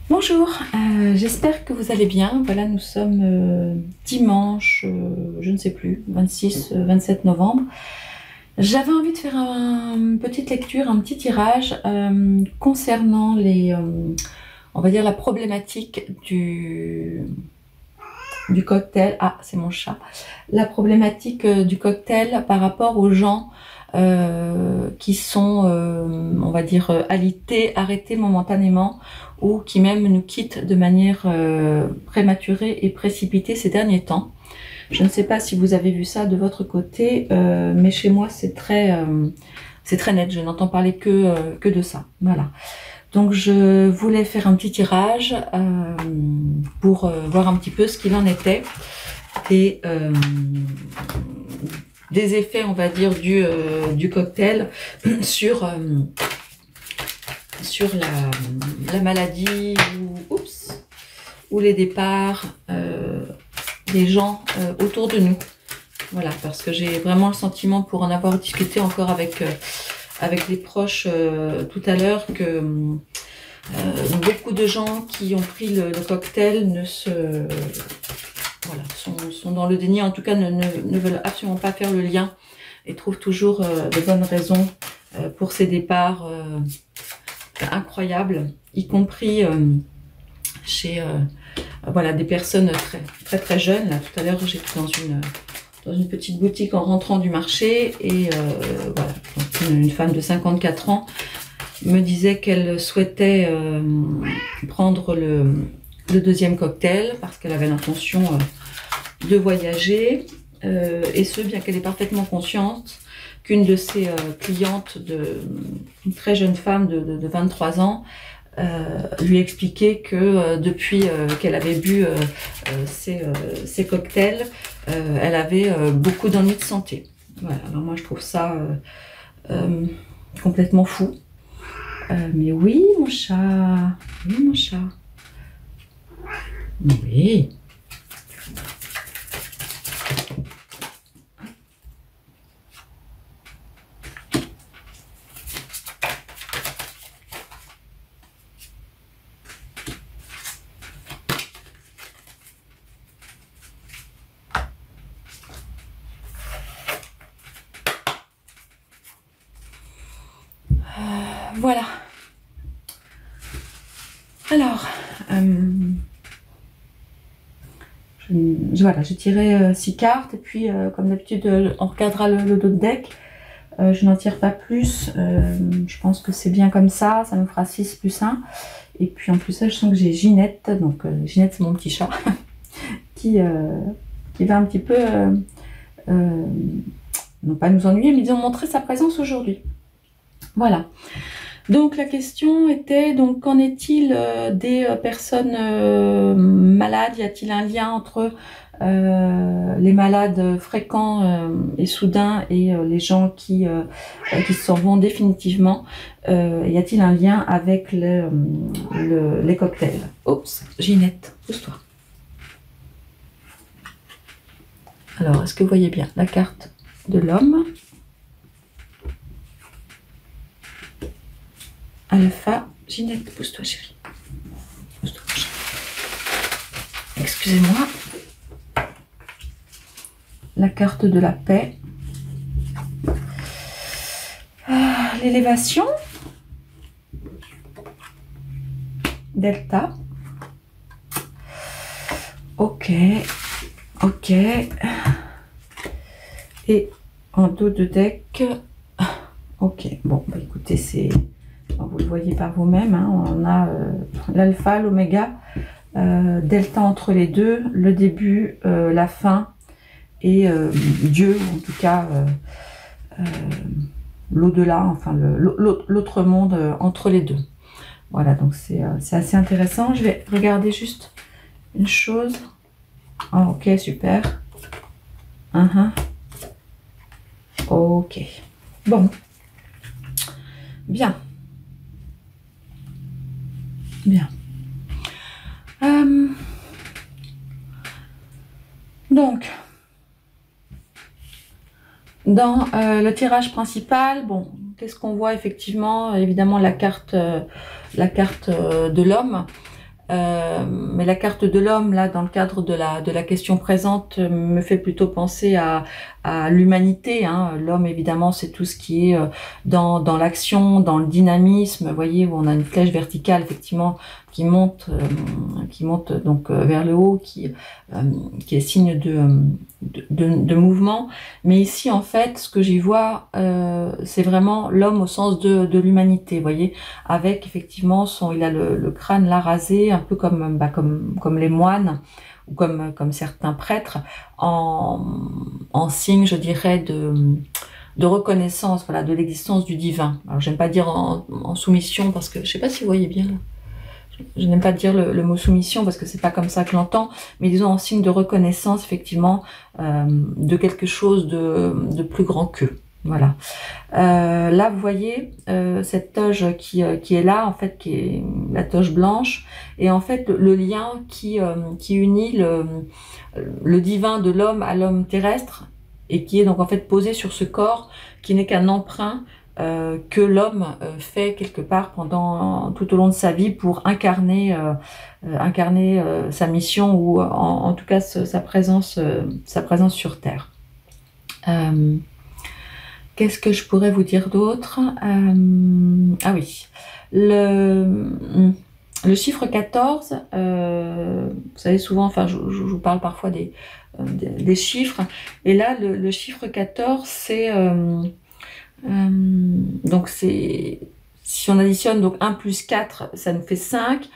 Bonjour, j'espère que vous allez bien. Voilà, nous sommes dimanche, je ne sais plus, 26, 27 novembre. J'avais envie de faire une petite lecture, un petit tirage concernant on va dire la problématique du cocktail. Ah, c'est mon chat. La problématique du cocktail par rapport aux gens qui sont, on va dire, alités, arrêtés momentanément, ou qui même nous quittent de manière prématurée et précipitée ces derniers temps. Je ne sais pas si vous avez vu ça de votre côté, mais chez moi c'est très net, je n'entends parler que de ça. Voilà. Donc je voulais faire un petit tirage pour voir un petit peu ce qu'il en était des effets, on va dire, du cocktail sur la maladie ou les départs des gens autour de nous. Voilà, parce que j'ai vraiment le sentiment, pour en avoir discuté encore avec des proches tout à l'heure, que beaucoup de gens qui ont pris le cocktail sont dans le déni, en tout cas ne veulent absolument pas faire le lien et trouvent toujours de bonnes raisons pour ces départs incroyables, y compris chez voilà, des personnes très jeunes. Là, tout à l'heure, j'étais dans une petite boutique en rentrant du marché et voilà, donc une femme de 54 ans me disait qu'elle souhaitait prendre le deuxième cocktail parce qu'elle avait l'intention de voyager, et ce, bien qu'elle est parfaitement consciente qu'une de ses clientes, une très jeune femme de 23 ans, lui expliquait que depuis qu'elle avait bu ces cocktails, elle avait beaucoup d'ennuis de santé. Voilà, alors moi je trouve ça complètement fou. Mais oui, mon chat. Oui, mon chat. Oui. Voilà. Alors, voilà, j'ai tiré 6 cartes et puis comme d'habitude on regardera le dos de deck. Je n'en tire pas plus, je pense que c'est bien comme ça nous fera 6 plus 1. Et puis en plus ça, je sens que j'ai Ginette, donc Ginette c'est mon petit chat qui va un petit peu non pas nous ennuyer, mais disons montrer sa présence aujourd'hui. Voilà. Donc la question était, donc qu'en est-il des personnes malades? Y a-t-il un lien entre les malades fréquents et soudains et les gens qui s'en vont définitivement? Y a-t-il un lien avec les cocktails? Oups, Ginette, pousse-toi. Alors, est-ce que vous voyez bien la carte de l'homme? Alpha, Ginette, pousse-toi chérie. Pousse-toi, chérie. Excusez-moi. La carte de la paix. L'élévation. Delta. Ok. Ok. Et en dos de deck. Ok. Bon, bah écoutez, c'est... Vous le voyez par vous-même, hein, on a l'alpha, l'oméga, delta entre les deux, le début, la fin et Dieu, ou en tout cas l'au-delà, enfin l'autre monde entre les deux. Voilà, donc c'est assez intéressant. Je vais regarder juste une chose. Oh, ok, super. Ok. Bon. Bien. Bien. Donc, dans le tirage principal, bon, qu'est-ce qu'on voit effectivement? Évidemment, la carte de l'homme. mais la carte de l'homme, là, dans le cadre de la question présente, me fait plutôt penser à l'humanité, hein. L'homme, évidemment, c'est tout ce qui est dans l'action, dans le dynamisme, vous voyez, où on a une flèche verticale, effectivement, qui monte donc vers le haut, qui est signe de mouvement. Mais ici, en fait, ce que j'y vois, c'est vraiment l'homme au sens de l'humanité, vous voyez, avec effectivement il a le crâne là rasé, un peu comme les moines ou comme certains prêtres, en signe, je dirais, de reconnaissance, voilà, de l'existence du divin. Alors, j'aime pas dire en soumission parce que je sais pas si vous voyez bien là. Je n'aime pas dire le mot soumission parce que c'est pas comme ça que j'entends, mais disons en signe de reconnaissance, effectivement, de quelque chose de plus grand qu'eux. Voilà. Là, vous voyez cette toge qui est là, en fait, qui est la toge blanche, et en fait le lien qui unit le divin de l'homme à l'homme terrestre, et qui est donc en fait posé sur ce corps qui n'est qu'un emprunt que l'homme fait quelque part tout au long de sa vie pour incarner sa mission, ou en tout cas sa présence sur Terre. Qu'est-ce que je pourrais vous dire d'autre? Ah oui, le chiffre 14, vous savez souvent, enfin je vous parle parfois des chiffres, et là le chiffre 14 c'est donc si on additionne donc 1 plus 4, ça nous fait 5.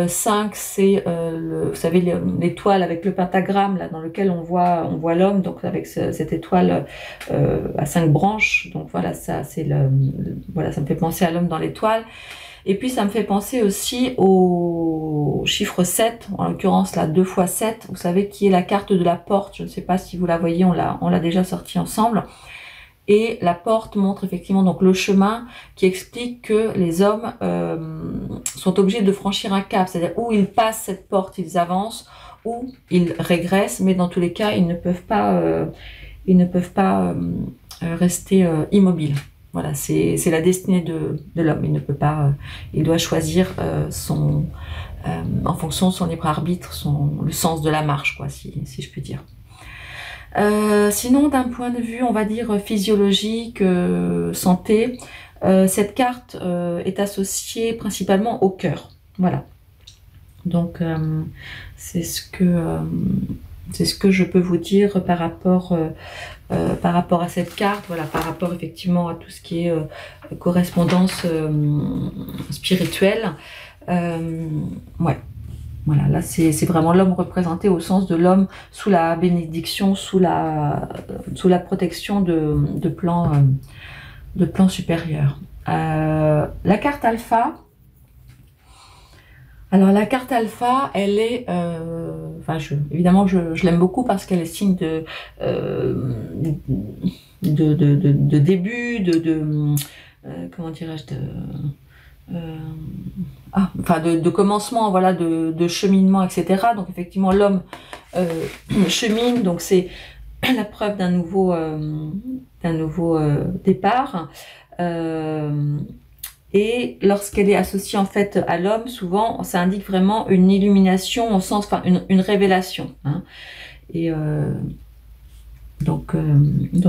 5 c'est vous savez l'étoile avec le pentagramme là dans lequel on voit l'homme, donc avec cette étoile à 5 branches, donc voilà, ça c'est voilà, ça me fait penser à l'homme dans l'étoile. Et puis ça me fait penser aussi au chiffre 7, en l'occurrence là 2 fois 7, vous savez, qui est la carte de la porte. Je ne sais pas si vous la voyez, on l'a déjà sortie ensemble. Et la porte montre effectivement donc le chemin qui explique que les hommes sont obligés de franchir un cap, c'est-à-dire où ils passent cette porte, ils avancent, ou ils régressent, mais dans tous les cas, ils ne peuvent pas rester immobiles. Voilà, c'est la destinée de l'homme. Il ne peut pas, il doit choisir en fonction de son libre arbitre, le sens de la marche, quoi, si je puis dire. Sinon, d'un point de vue, on va dire physiologique, santé, cette carte est associée principalement au cœur. Voilà. Donc, c'est ce que je peux vous dire par rapport à cette carte. Voilà, par rapport effectivement à tout ce qui est correspondance spirituelle. Ouais. Voilà, là c'est vraiment l'homme représenté au sens de l'homme sous la bénédiction, sous la protection de plans supérieurs. La carte alpha. Alors la carte alpha, elle est, évidemment je l'aime beaucoup parce qu'elle est signe de début, comment dirais-je, de commencement, voilà, de cheminement, etc. Donc effectivement l'homme chemine, donc c'est la preuve d'un nouveau départ. Et lorsqu'elle est associée en fait à l'homme, souvent ça indique vraiment une illumination, au sens, enfin une révélation, hein. Et donc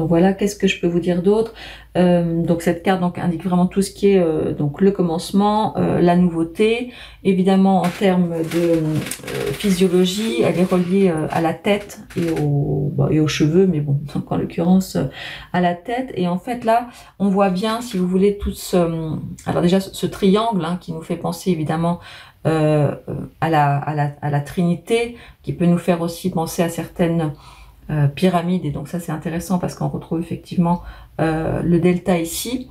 voilà, qu'est-ce que je peux vous dire d'autre? Donc cette carte donc indique vraiment tout ce qui est donc le commencement, la nouveauté. Évidemment en termes de physiologie, elle est reliée à la tête et aux cheveux, mais bon, donc en l'occurrence à la tête. Et en fait là, on voit bien, si vous voulez, alors déjà ce triangle, hein, qui nous fait penser évidemment à la Trinité, qui peut nous faire aussi penser à certaines pyramide, et donc ça c'est intéressant parce qu'on retrouve effectivement le delta ici,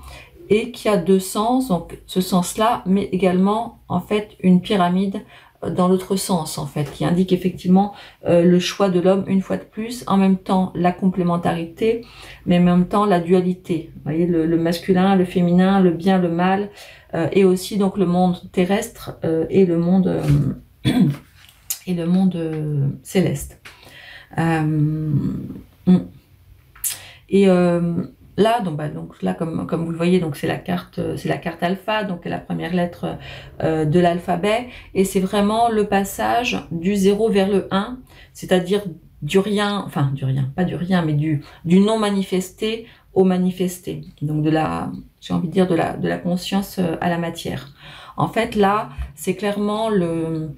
et qui a deux sens, donc ce sens là, mais également en fait une pyramide dans l'autre sens, en fait, qui indique effectivement le choix de l'homme une fois de plus, en même temps la complémentarité, mais en même temps la dualité. Vous voyez, le masculin, le féminin, le bien, le mal, et aussi donc le monde terrestre et le monde céleste. Et là, donc là, comme vous le voyez, donc c'est la carte alpha, donc la première lettre de l'alphabet, et c'est vraiment le passage du 0 vers le 1, c'est-à-dire du rien, enfin du rien, pas du rien, mais du non manifesté au manifesté. Donc j'ai envie de dire de la conscience à la matière. En fait, là, c'est clairement l'homme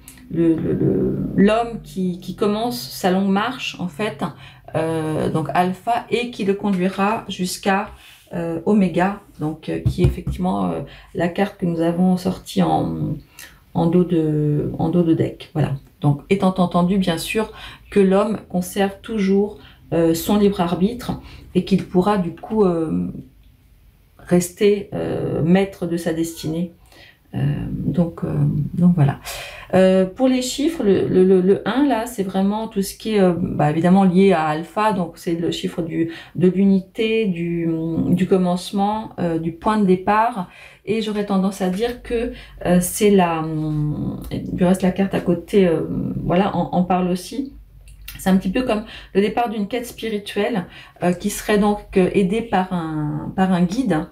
qui commence sa longue marche, en fait, donc alpha, et qui le conduira jusqu'à oméga, donc qui est effectivement la carte que nous avons sortie en dos de deck. Voilà. Donc, étant entendu, bien sûr, que l'homme conserve toujours son libre arbitre et qu'il pourra du coup rester maître de sa destinée. Donc voilà. Pour les chiffres, le 1 là, c'est vraiment tout ce qui est évidemment lié à alpha, donc c'est le chiffre de l'unité, du commencement, du point de départ, et j'aurais tendance à dire que c'est du reste la carte à côté, voilà, en parle aussi. C'est un petit peu comme le départ d'une quête spirituelle qui serait donc aidée par un guide.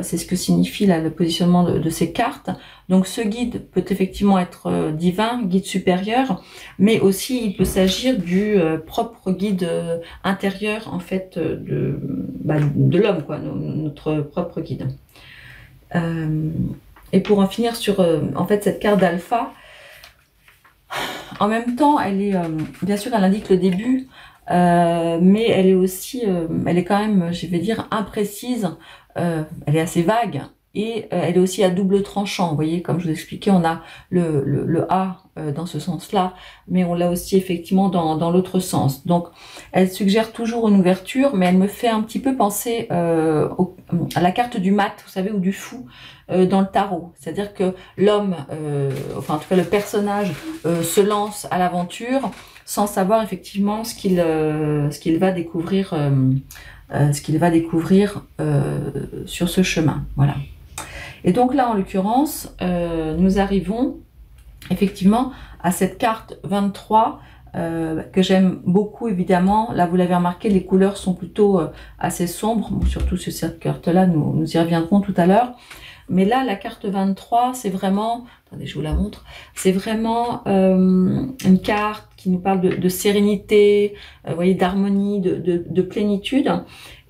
C'est ce que signifie là, le positionnement de ces cartes. Donc ce guide peut effectivement être divin, guide supérieur, mais aussi il peut s'agir du propre guide intérieur en fait de l'homme, quoi, notre propre guide. Et pour en finir sur en fait cette carte d'alpha, en même temps, elle est, bien sûr, elle indique le début, mais elle est aussi, elle est quand même, je vais dire, imprécise. Elle est assez vague et elle est aussi à double tranchant. Vous voyez, comme je vous expliquais, on a le A dans ce sens-là, mais on l'a aussi effectivement dans l'autre sens. Donc, elle suggère toujours une ouverture, mais elle me fait un petit peu penser à la carte du mat, vous savez, ou du fou dans le tarot. C'est-à-dire que l'homme, enfin en tout cas le personnage, se lance à l'aventure sans savoir effectivement ce qu'il va découvrir. Sur ce chemin. Voilà. Et donc là, en l'occurrence, nous arrivons effectivement à cette carte 23 que j'aime beaucoup, évidemment. Là, vous l'avez remarqué, les couleurs sont plutôt assez sombres, bon, surtout sur cette carte-là, nous y reviendrons tout à l'heure. Mais là, la carte 23, c'est vraiment, attendez, je vous la montre, c'est vraiment une carte qui nous parle de sérénité, vous voyez, d'harmonie, de plénitude.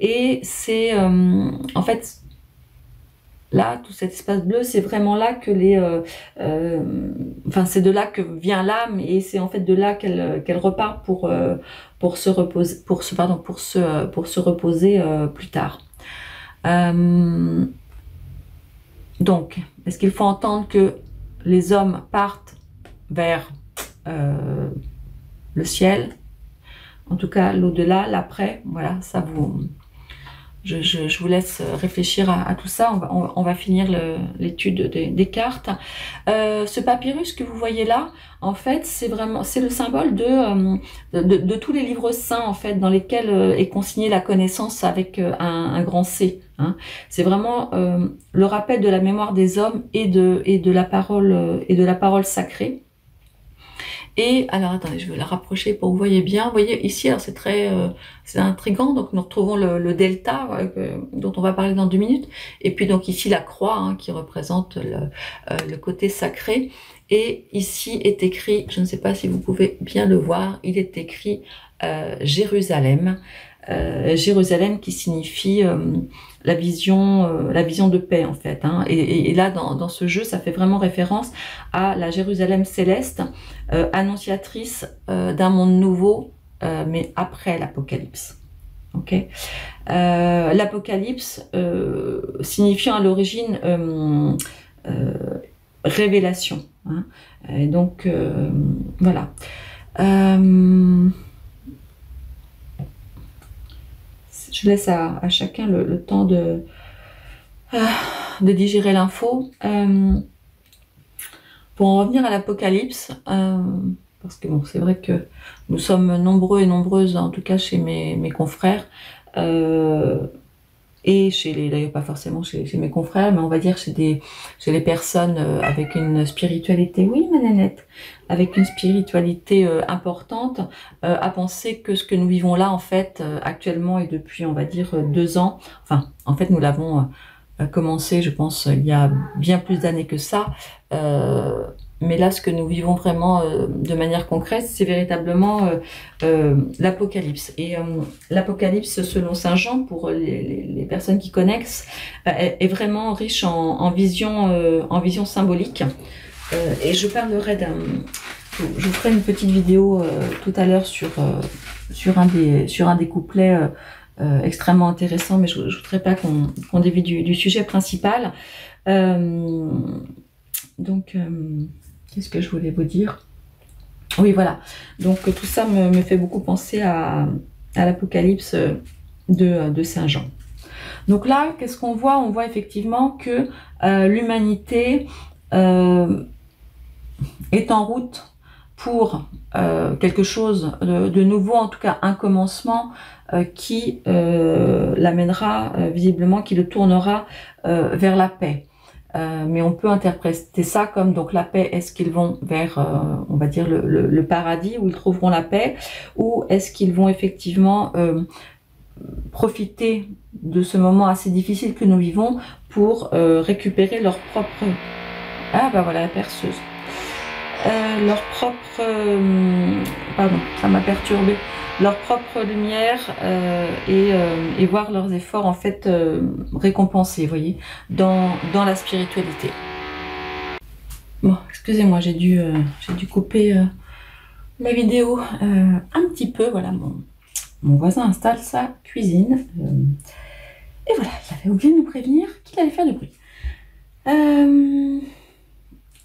Et c'est, en fait, là, tout cet espace bleu, c'est vraiment là que c'est de là que vient l'âme, et c'est en fait de là qu'elle repart pour se reposer, pour se reposer plus tard. Donc, est-ce qu'il faut entendre que les hommes partent vers le ciel, en tout cas l'au-delà, l'après? Voilà, ça je vous laisse réfléchir à tout ça. On va finir l'étude des cartes. Ce papyrus que vous voyez là, en fait, c'est le symbole de tous les livres saints, en fait, dans lesquels est consignée la connaissance avec un grand C. Hein. C'est vraiment le rappel de la mémoire des hommes et de la parole sacrée. Et alors attendez, je vais la rapprocher pour que vous voyez bien. Vous voyez ici, alors c'est intriguant. Donc nous retrouvons le delta dont on va parler dans 2 minutes. Et puis donc ici la croix hein, qui représente le côté sacré. Et ici est écrit, je ne sais pas si vous pouvez bien le voir, il est écrit Jérusalem. Jérusalem qui signifie la vision de paix en fait. Hein. Et là dans ce jeu, ça fait vraiment référence à la Jérusalem céleste, annonciatrice d'un monde nouveau, mais après l'Apocalypse. Ok. L'Apocalypse signifiant à l'origine révélation. Hein. Et donc voilà. Je laisse à chacun le temps de digérer l'info. Pour en revenir à l'Apocalypse, parce que bon, c'est vrai que nous sommes nombreux et nombreuses, en tout cas chez mes confrères, et d'ailleurs pas forcément chez mes confrères, mais on va dire chez les personnes avec une spiritualité, oui ma nénette, avec une spiritualité importante, à penser que ce que nous vivons là en fait actuellement et depuis on va dire 2 ans, enfin en fait nous l'avons commencé je pense il y a bien plus d'années que ça, mais là ce que nous vivons vraiment de manière concrète c'est véritablement l'Apocalypse. Et l'Apocalypse selon Saint Jean, pour les personnes qui connaissent, est vraiment riche en vision symbolique. Et je parlerai je vous ferai une petite vidéo tout à l'heure sur un des couplets extrêmement intéressant, mais je ne voudrais pas qu'on dévie du sujet principal. Donc, qu'est-ce que je voulais vous dire? Oui, voilà. Donc, tout ça me fait beaucoup penser à l'Apocalypse de Saint Jean. Donc là, qu'est-ce qu'on voit? On voit effectivement que l'humanité est en route pour quelque chose de nouveau, en tout cas un commencement qui l'amènera visiblement, qui le tournera vers la paix. Mais on peut interpréter ça comme donc la paix, est-ce qu'ils vont vers, on va dire, le paradis où ils trouveront la paix, ou est-ce qu'ils vont effectivement profiter de ce moment assez difficile que nous vivons pour récupérer leur propre... Ah bah voilà la perceuse. Leur propre... pardon, ça m'a perturbé. Leur propre lumière et voir leurs efforts en fait récompensés, vous voyez, dans la spiritualité. Bon, excusez-moi, j'ai dû couper ma vidéo un petit peu. Voilà, mon voisin installe sa cuisine. Et voilà, il avait oublié de nous prévenir qu'il allait faire du bruit.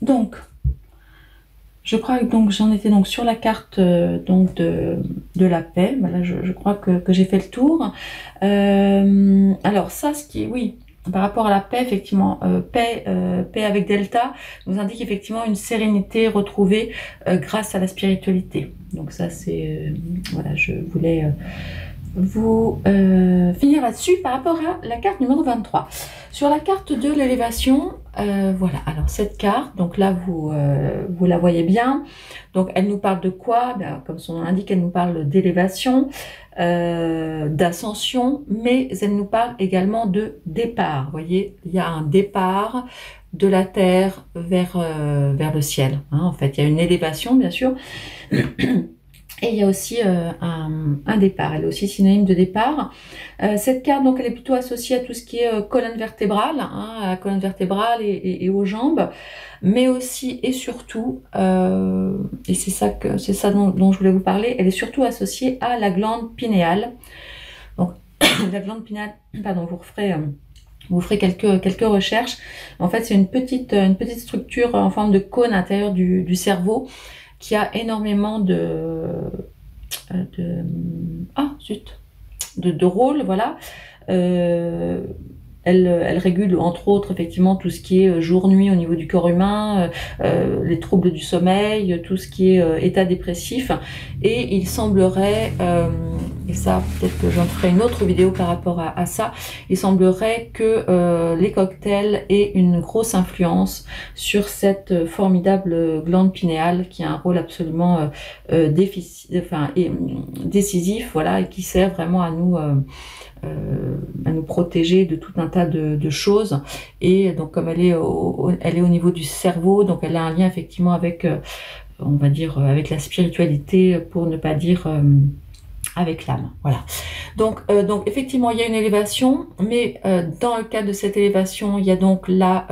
Donc... Je crois que donc j'en étais donc sur la carte donc de la paix. Voilà, je crois que j'ai fait le tour. Alors ça, ce qui est, oui, par rapport à la paix, effectivement, paix avec delta nous indique effectivement une sérénité retrouvée grâce à la spiritualité. Donc ça c'est voilà, je voulais vous finir là-dessus par rapport à la carte numéro 23. Sur la carte de l'élévation, voilà, alors cette carte, donc là vous la voyez bien, donc elle nous parle de quoi? Ben, comme son nom l'indique, elle nous parle d'élévation, d'ascension, mais elle nous parle également de départ. Vous voyez, il y a un départ de la terre vers le ciel, hein, en fait, il y a une élévation bien sûr. Et il y a aussi un départ, elle est aussi synonyme de départ. Cette carte, donc, elle est plutôt associée à tout ce qui est colonne vertébrale, hein, à la colonne vertébrale et aux jambes, mais aussi et surtout, et c'est ça dont je voulais vous parler, elle est surtout associée à la glande pinéale. Donc, la glande pinéale, pardon, vous ferez quelques recherches. En fait, c'est une petite structure en forme de cône à l'intérieur du cerveau, qui a énormément de rôles, voilà. Elle régule entre autres effectivement tout ce qui est jour-nuit au niveau du corps humain, les troubles du sommeil, tout ce qui est état dépressif. Et il semblerait, et ça peut-être que j'en ferai une autre vidéo par rapport à ça, il semblerait que les cocktails aient une grosse influence sur cette formidable glande pinéale qui a un rôle absolument décisif, voilà, et qui sert vraiment à nous protéger de tout un tas de choses. Et donc comme elle est au niveau du cerveau, donc elle a un lien effectivement avec on va dire avec la spiritualité, pour ne pas dire avec l'âme, voilà. Donc effectivement il y a une élévation, mais dans le cadre de cette élévation il y a donc la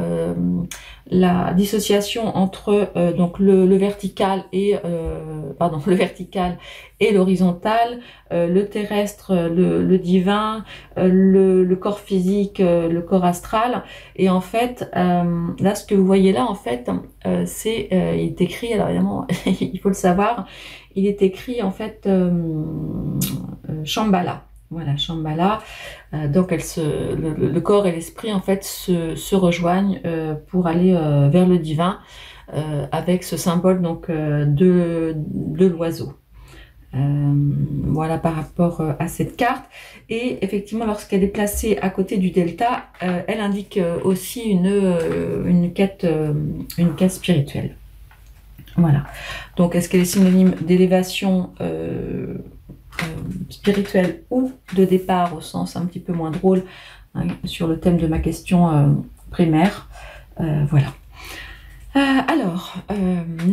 dissociation entre donc le vertical et le vertical et l'horizontal, le terrestre, le divin, le corps physique, le corps astral. Et en fait là ce que vous voyez là en fait c'est il est écrit, alors évidemment il faut le savoir, il est écrit en fait Shambhala. Voilà, Shambhala. Donc le corps et l'esprit en fait se rejoignent pour aller vers le divin, avec ce symbole donc de l'oiseau. Voilà par rapport à cette carte. Et effectivement, lorsqu'elle est placée à côté du delta, elle indique aussi une quête spirituelle. Voilà. Donc, est-ce qu'elle est synonyme d'élévation spirituelle ou de départ au sens un petit peu moins drôle, hein, sur le thème de ma question primaire. Voilà. Alors,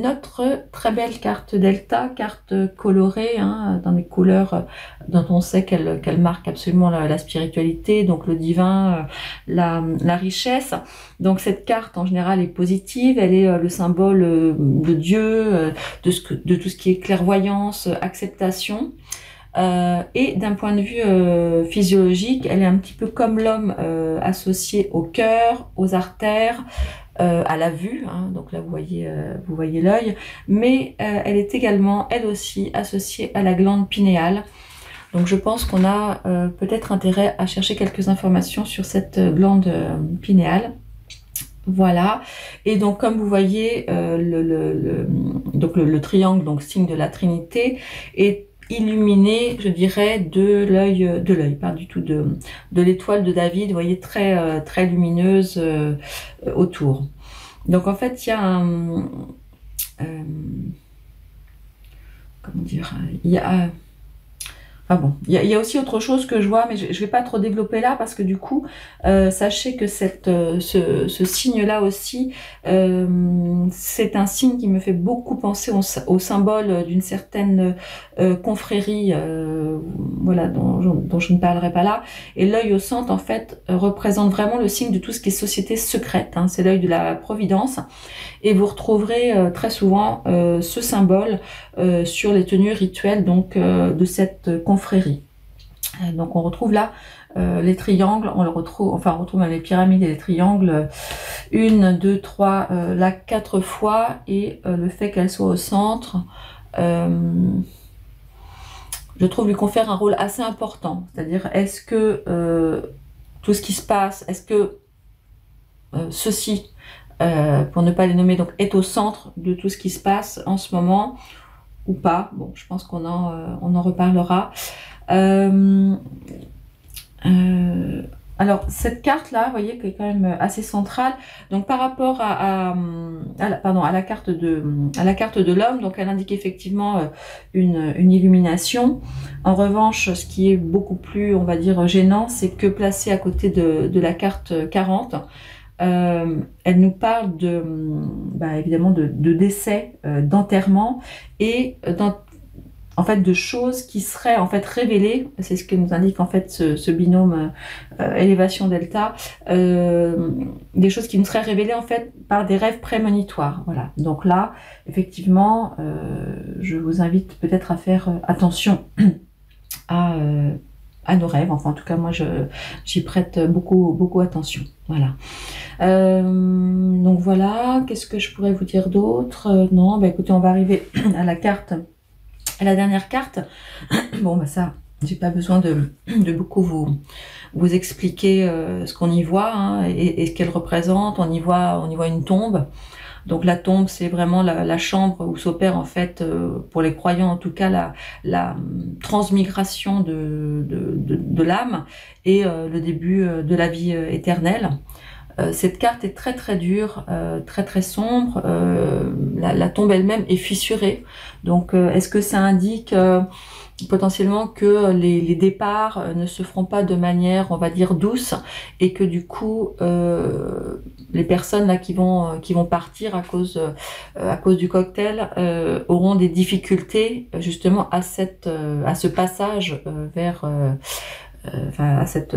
notre très belle carte Delta, carte colorée, hein, dans des couleurs dont on sait qu'elle marque absolument la spiritualité, donc le divin, la richesse. Donc cette carte en général est positive, elle est le symbole de Dieu, de tout ce qui est clairvoyance, acceptation. Et d'un point de vue physiologique, elle est un petit peu comme l'homme, associé au cœur, aux artères, à la vue, hein, donc là vous voyez l'œil, mais elle est également, elle aussi, associée à la glande pinéale. Donc je pense qu'on a peut-être intérêt à chercher quelques informations sur cette glande pinéale. Voilà, et donc comme vous voyez, le triangle, donc signe de la Trinité, est illuminé, je dirais, de l'œil, pas du tout de l'étoile de David, vous voyez, très lumineuse autour. Donc en fait, il y a un, comment dire, il y a bon, il y a aussi autre chose que je vois, mais je ne vais pas trop développer là parce que du coup, sachez que ce signe-là aussi, c'est un signe qui me fait beaucoup penser au symbole d'une certaine confrérie, voilà, dont je ne parlerai pas là. Et l'œil au centre, en fait, représente vraiment le signe de tout ce qui est société secrète, hein, c'est l'œil de la providence. Et vous retrouverez très souvent ce symbole sur les tenues rituelles donc de cette confrérie. Donc on retrouve là les triangles, on retrouve même les pyramides et les triangles, 1, 2, 3, là 4 fois, et le fait qu'elle soit au centre, je trouve lui confère un rôle assez important. C'est-à-dire, est-ce que tout ce qui se passe, est-ce que ceci, pour ne pas les nommer, donc est au centre de tout ce qui se passe en ce moment ou pas? Bon, je pense qu'on en reparlera. Alors cette carte là, vous voyez, qui est quand même assez centrale. Donc par rapport à la carte de l'homme, donc elle indique effectivement une illumination. En revanche, ce qui est beaucoup plus, on va dire, gênant, c'est que placée à côté de la carte 40, elle nous parle évidemment de décès, d'enterrement et en fait de choses qui seraient en fait révélées. C'est ce que nous indique en fait ce binôme élévation delta, des choses qui nous seraient révélées en fait par des rêves prémonitoires. Voilà. Donc là, effectivement, je vous invite peut-être à faire attention à nos rêves. Enfin, en tout cas, moi, j'y prête beaucoup attention. Voilà. Donc voilà. Qu'est-ce que je pourrais vous dire d'autre? Non, écoutez, on va arriver à la dernière carte. Bon, ça, j'ai pas besoin de beaucoup vous expliquer ce qu'on y voit, hein, et ce qu'elle représente. On y voit une tombe. Donc la tombe, c'est vraiment la chambre où s'opère en fait, pour les croyants en tout cas, la transmigration de l'âme et le début de la vie éternelle. Cette carte est très dure, très sombre. La tombe elle-même est fissurée. Donc est-ce que ça indique potentiellement que les départs ne se feront pas de manière, on va dire, douce, et que du coup les personnes là qui vont partir à cause du cocktail auront des difficultés justement à ce passage vers à cette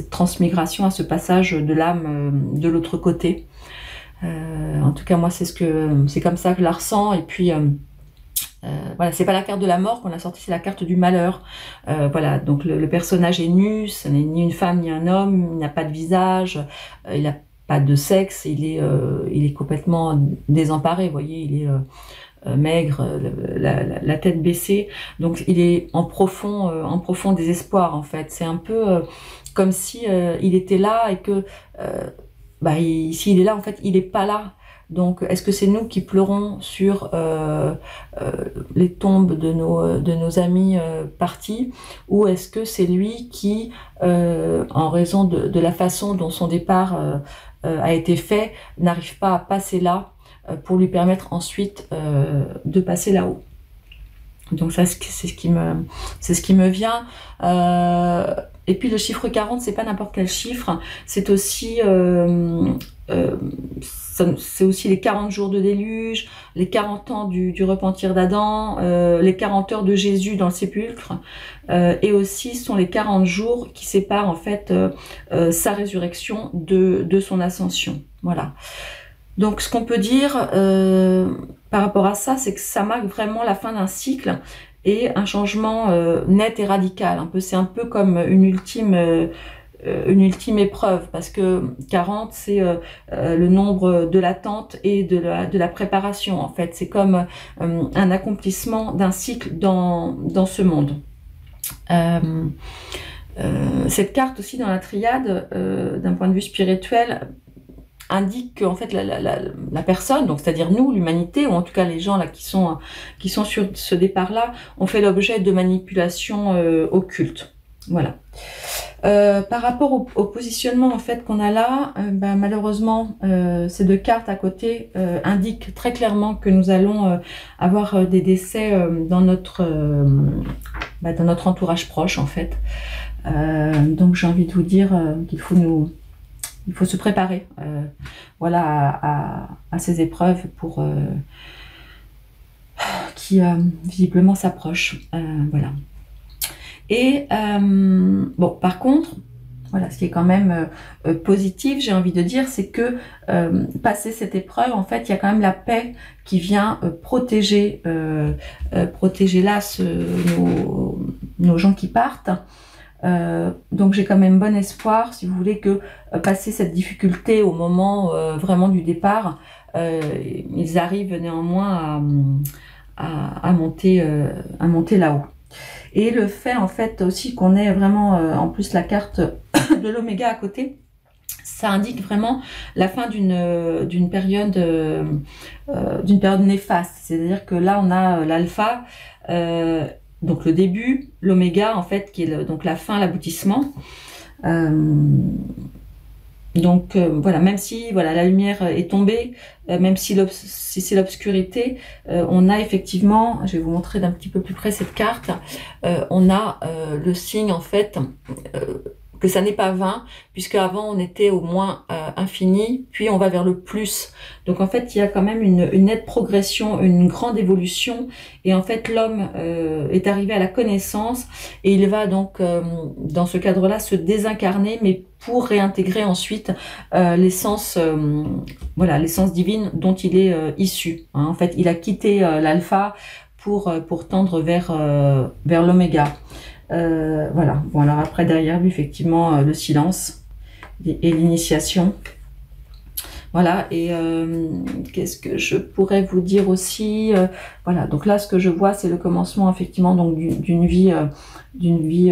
transmigration, à ce passage de l'âme de l'autre côté. En tout cas, moi, c'est comme ça que je la ressens. Et puis voilà, c'est pas la carte de la mort qu'on a sortie, c'est la carte du malheur. Voilà, donc le personnage est nu, ce n'est ni une femme ni un homme, il n'a pas de visage, il n'a pas de sexe, il est complètement désemparé, vous voyez, il est maigre, la tête baissée, donc il est en profond désespoir en fait. C'est un peu comme si il était là et que s'il est là en fait, il est pas là. Donc, est-ce que c'est nous qui pleurons sur les tombes de nos amis partis, ou est-ce que c'est lui qui, en raison de la façon dont son départ a été fait, n'arrive pas à passer là pour lui permettre ensuite de passer là-haut? Donc ça, c'est ce qui me vient. Et puis le chiffre 40, c'est pas n'importe quel chiffre, c'est aussi c'est aussi les 40 jours de déluge, les 40 ans du repentir d'Adam, les 40 heures de Jésus dans le sépulcre, et aussi ce sont les 40 jours qui séparent en fait sa résurrection de son ascension. Voilà. Donc ce qu'on peut dire par rapport à ça, c'est que ça marque vraiment la fin d'un cycle et un changement net et radical. C'est un peu comme une ultime épreuve, parce que 40 c'est le nombre de l'attente et de la préparation. En fait, c'est comme un accomplissement d'un cycle dans ce monde. Cette carte aussi dans la triade, d'un point de vue spirituel, indique qu'en fait la personne, donc c'est-à-dire nous, l'humanité, ou en tout cas les gens là qui sont sur ce départ-là, ont fait l'objet de manipulations occultes. Voilà. Par rapport au positionnement en fait qu'on a là, malheureusement ces deux cartes à côté indiquent très clairement que nous allons avoir des décès dans notre entourage proche en fait. Donc j'ai envie de vous dire qu'il faut se préparer voilà, à ces épreuves qui visiblement s'approchent. Voilà. Et bon, par contre, voilà, ce qui est quand même positif, j'ai envie de dire, c'est que passer cette épreuve, en fait, il y a quand même la paix qui vient protéger là nos gens qui partent. Donc j'ai quand même bon espoir, si vous voulez, que passer cette difficulté au moment vraiment du départ, ils arrivent néanmoins à monter là-haut. Et le fait en fait aussi qu'on ait vraiment en plus la carte de l'oméga à côté, ça indique vraiment la fin d'une période néfaste. C'est-à-dire que là on a l'alpha, donc le début, l'oméga en fait qui est donc la fin, l'aboutissement. Donc voilà, même si voilà la lumière est tombée, même si c'est l'obscurité, on a effectivement, je vais vous montrer d'un petit peu plus près cette carte, on a le signe en fait que ça n'est pas vain, puisque avant on était au moins infini, puis on va vers le plus. Donc en fait il y a quand même une nette progression, une grande évolution, et en fait l'homme est arrivé à la connaissance, et il va donc dans ce cadre-là se désincarner, mais pour réintégrer ensuite l'essence voilà, l'essence divine dont il est issu. Hein. En fait il a quitté l'alpha pour tendre vers l'oméga. Voilà. Bon, alors après derrière lui effectivement le silence et l'initiation. Voilà. Et qu'est-ce que je pourrais vous dire aussi, voilà. Donc là ce que je vois c'est le commencement effectivement donc d'une vie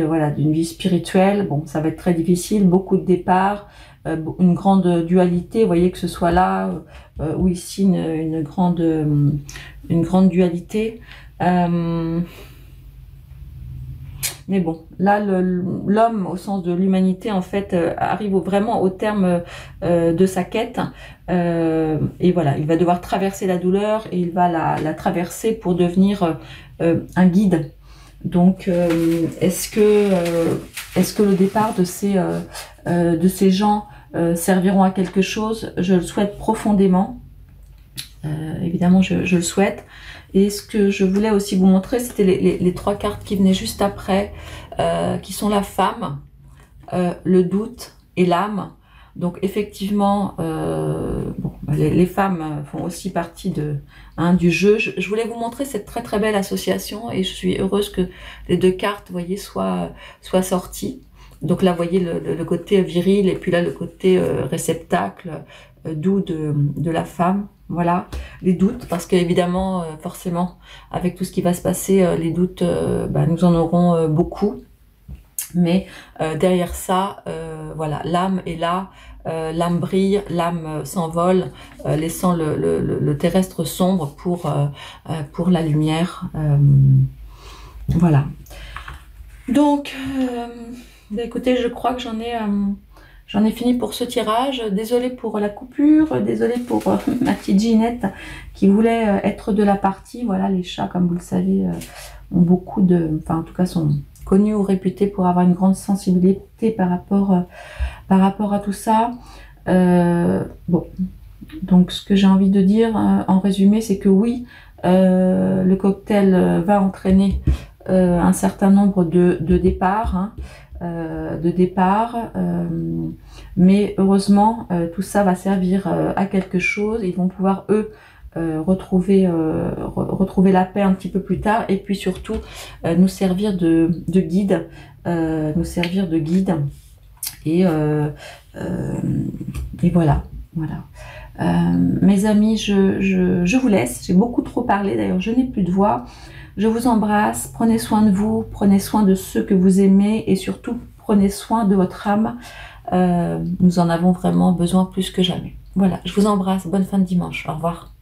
voilà, d'une vie spirituelle. Bon, ça va être très difficile, beaucoup de départs, une grande dualité. Vous voyez que ce soit là ou ici une grande dualité. Mais bon, là, l'homme, au sens de l'humanité, en fait, arrive vraiment au terme de sa quête. Et voilà, il va devoir traverser la douleur et il va la traverser pour devenir un guide. Donc, est-ce que le départ de ces gens serviront à quelque chose? Je le souhaite profondément. Évidemment, je le souhaite. Et ce que je voulais aussi vous montrer, c'était les trois cartes qui venaient juste après, qui sont la femme, le doute et l'âme. Donc effectivement, bon, les femmes font aussi partie du jeu. Je voulais vous montrer cette très très belle association, et je suis heureuse que les deux cartes, vous voyez, soient sorties. Donc là, vous voyez le côté viril, et puis là le côté réceptacle, doux de la femme. Voilà, les doutes, parce qu'évidemment, forcément, avec tout ce qui va se passer, les doutes, nous en aurons beaucoup. Mais derrière ça, voilà, l'âme est là, l'âme brille, l'âme s'envole, laissant le terrestre sombre pour la lumière. Voilà. Donc, écoutez, je crois que j'en ai fini pour ce tirage. Désolée pour la coupure, désolée pour ma petite Ginette qui voulait être de la partie. Voilà, les chats, comme vous le savez, ont beaucoup de... Enfin, en tout cas, sont connus ou réputés pour avoir une grande sensibilité par rapport à tout ça. Bon, donc ce que j'ai envie de dire en résumé, c'est que oui, le cocktail va entraîner un certain nombre de départs, hein, mais heureusement tout ça va servir à quelque chose. Ils vont pouvoir eux retrouver la paix un petit peu plus tard, et puis surtout nous servir de guide, et voilà. Mes amis, je vous laisse. J'ai beaucoup trop parlé, d'ailleurs je n'ai plus de voix. Je vous embrasse, prenez soin de vous, prenez soin de ceux que vous aimez, et surtout prenez soin de votre âme. Nous en avons vraiment besoin plus que jamais. Voilà, je vous embrasse, bonne fin de dimanche, au revoir.